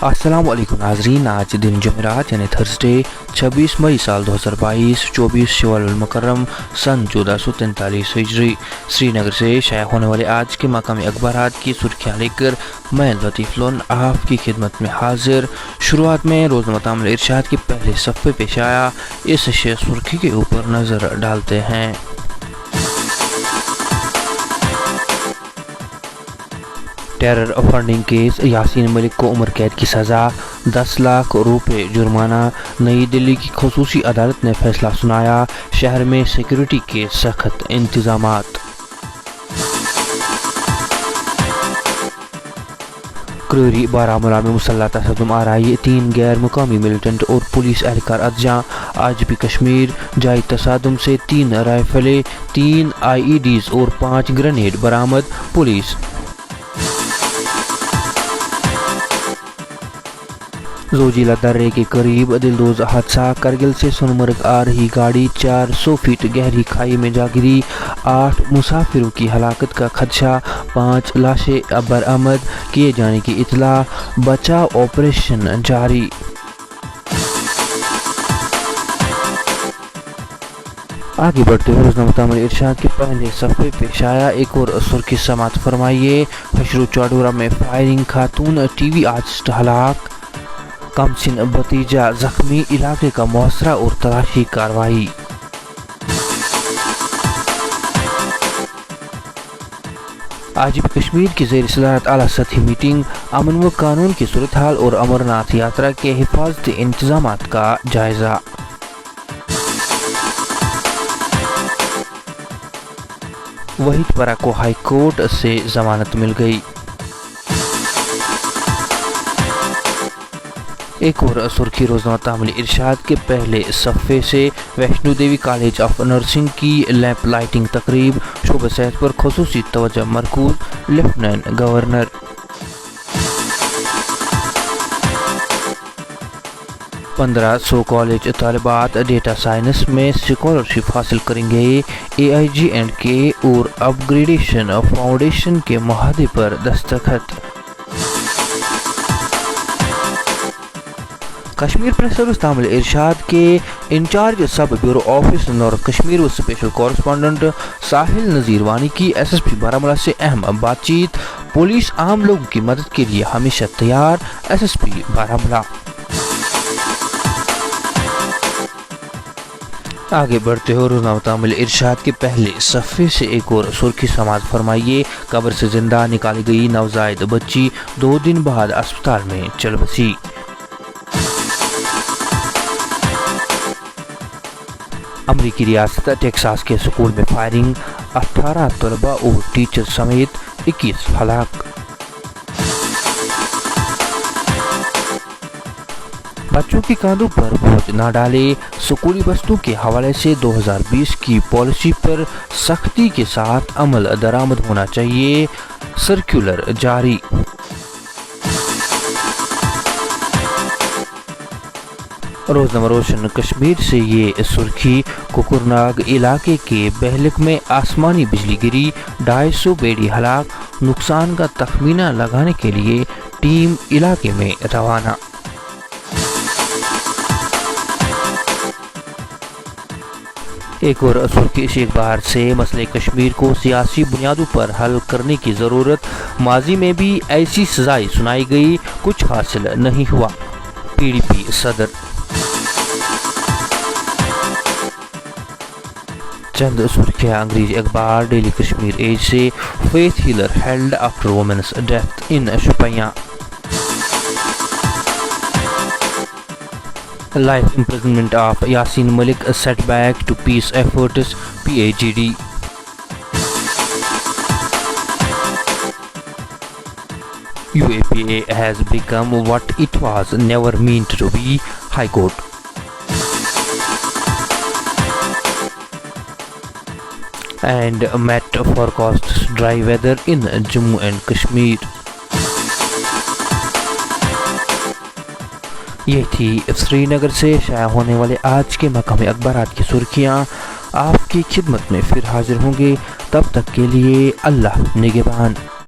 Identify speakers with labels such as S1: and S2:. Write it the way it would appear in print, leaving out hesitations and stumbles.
S1: अस्सलाम वालेकुम नाज़रीन, आज दिन जुमेरात यानी थर्सडे 26 मई साल 2022 24 शव्वाल मुकर्रम सन 1443 हिजरी श्रीनगर से शाया होने वाले आज के मकामी अखबारात की सुर्खियाँ लेकर मैं लतीफ़ लोन आपकी खिदमत में हाजिर। शुरुआत में रोज़नामा तामील इरशाद के पहले सफ़े पेश आया, इस सुर्खी के ऊपर नज़र डालते हैं। Terror funding case, Yasin Malik को उम्र कैद की सज़ा, 10 लाख रुपए जुर्माना। नई दिल्ली की खुसूसी अदालत ने फैसला सुनाया, शहर में सिक्योरिटी के सख्त इंतजामात। क्रूरी बारामूला में मुसल्लह तशद्दुद आराई, 3 गैर मुकामी मिलिटेंट और पुलिस एहलकार अदजा। आज भी कश्मीर, जाई तसादुम से 3 राइफलें, 3 IEDs और 5 ग्रेनेड बरामद। पुलिस जोजिला दर्रे के करीब दिलदोज हादसा, करगिल से सोनमर्ग आ रही गाड़ी 400 फीट गहरी खाई में जा गिरी, 8 मुसाफिरों की हलाकत का खदशा, 5 लाशें बरामद किए जाने की इतला, बचाव ऑपरेशन जारी। आगे बढ़ते हुए रोज़नामा तामील इरशाद के पहले सफ़े पेश आया एक और सुर्खी समात फरमाइए। हशरू चौडोरा में फायरिंग, खातून TV आर्टिस्ट हलाक, कमसिन भतीजा जख्मी, इलाके का मुआसरा और तलाशी कार्रवाई। आज भी कश्मीर की ज़ेर सदारत आला सतही मीटिंग, अमन व कानून की सूरत हाल और अमरनाथ यात्रा के हिफाजती इंतजामात का जायजा। वहीद परा को हाई कोर्ट से जमानत मिल गई। एक और सुर्खी रोज़नामा तामील इरशाद के पहले सफ़े से, Vaishno Devi college of nursing की लैंप लाइटिंग तकरीब, शोबे सेहत पर खुसूसी तवज्जो मरकूज, लेफ्टिनेंट गवर्नर। पंद्रह 100 कॉलेज तालिबात डेटा साइंस में स्कॉलरशिप हासिल करेंगे। AIG&K और अपग्रेडेशन फाउंडेशन के मुआहदे पर दस्तखत। कश्मीर प्रेस सर्विस तामील इरशाद के इंचार्ज सब ब्यूरो ऑफिस नॉर्थ कश्मीर व स्पेशल कॉरेस्पॉन्डेंट साहिल नज़ीर वानी की SSP बारामूला से अहम बातचीत, पुलिस आम लोगों की मदद के लिए हमेशा तैयार, SSP बारामूला। आगे बढ़ते हो रोज़नामा तामील इरशाद के पहले सफ़े से एक और सुर्खी समाज फरमाइए। कब्र से जिंदा निकाली गई नवजायद बच्ची 2 दिन बाद अस्पताल में चल बसी। अमरीकी रियासत टेक्सास के स्कूल में फायरिंग, 18 तलबा और टीचर समेत 21 हलाक। बच्चों के कांधों पर बोझ न डाले, स्कूली बस्तों के हवाले से 2020 की पॉलिसी पर सख्ती के साथ अमल दरामद होना चाहिए, सर्कुलर जारी। रोज़नामा रोशन कश्मीर से ये सुर्खी, कुकुरनाग इलाके के बहलक में आसमानी बिजली गिरी, 250 बेड़ी हलाक, नुकसान का तखमीना लगाने के लिए टीम इलाके में रवाना। एक और सुर्खी शेख बाहर से, मसले कश्मीर को सियासी बुनियादों पर हल करने की ज़रूरत, माजी में भी ऐसी सजाएं सुनाई गई, कुछ हासिल नहीं हुआ, PDP सदर। चंद सुर्खियाँ अंग्रेजी अखबार डेली कश्मीर एज से, faith healer held after women's death in Shopian, life imprisonment of Yasin Malik setback to peace efforts, PAGD। UAPA has become what it was never meant to be, High Court। And Met forecasts dry weather in Jammu and Kashmir। ये थी श्रीनगर से शाया होने वाले आज के मकामी अखबारात की सुर्खियाँ। आपकी खिदमत में फिर हाजिर होंगे, तब तक के लिए अल्लाह निगहबान।